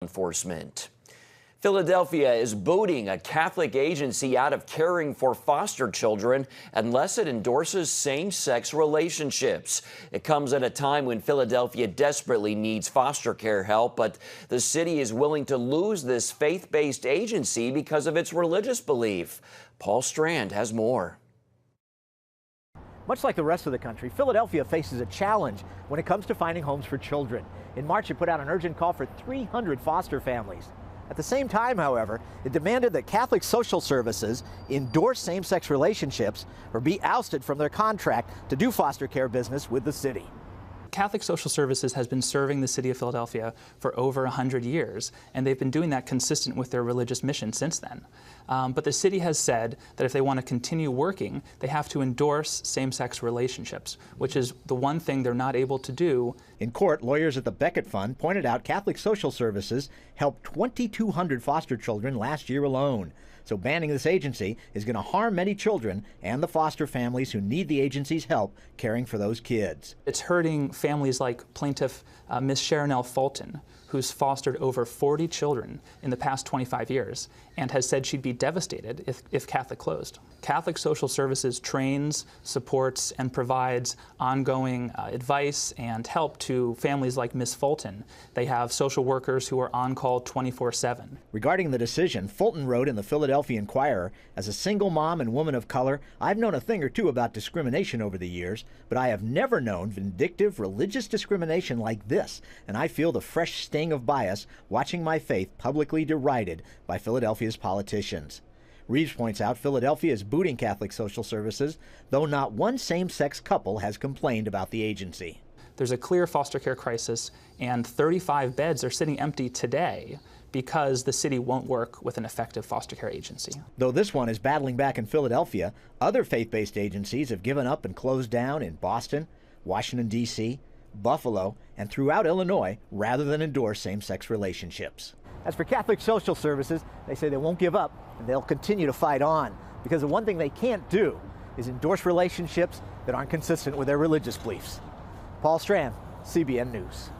enforcement. Philadelphia is booting a Catholic agency out of caring for foster children unless it endorses same-sex relationships. It comes at a time when Philadelphia desperately needs foster care help, but the city is willing to lose this faith-based agency because of its religious belief. Paul Strand has more. Much like the rest of the country, Philadelphia faces a challenge when it comes to finding homes for children. In March, it put out an urgent call for 300 foster families. At the same time, however, it demanded that Catholic social services endorse same-sex relationships or be ousted from their contract to do foster care business with the city. Catholic Social Services has been serving the city of Philadelphia for over 100 years, and they've been doing that consistent with their religious mission since then. But the city has said that if they want to continue working, they have to endorse same-sex relationships, which is the one thing they're not able to do. In court, lawyers at the Beckett Fund pointed out Catholic Social Services helped 2,200 foster children last year alone. So banning this agency is going to harm many children and the foster families who need the agency's help caring for those kids. It's hurting families like plaintiff Miss Sharonell Fulton, who's fostered over 40 children in the past 25 years and has said she'd be devastated if Catholic closed. Catholic Social Services trains, supports, and provides ongoing advice and help to families like Miss Fulton. They have social workers who are on call 24/7. Regarding the decision, Fulton wrote in the Philadelphia Inquirer, "As a single mom and woman of color, I've known a thing or two about discrimination over the years, but I have never known vindictive religious discrimination like this, and I feel the fresh sting of bias watching my faith publicly derided by Philadelphia's politicians." Reeves points out Philadelphia is booting Catholic Social Services, though not one same-sex couple has complained about the agency. There's a clear foster care crisis, and 35 beds are sitting empty today because the city won't work with an effective foster care agency. Though this one is battling back in Philadelphia, other faith-based agencies have given up and closed down in Boston, Washington, D.C., Buffalo, and throughout Illinois rather than endorse same-sex relationships. As for Catholic Social Services, they say they won't give up and they'll continue to fight on, because the one thing they can't do is endorse relationships that aren't consistent with their religious beliefs. Paul Strand, CBN News.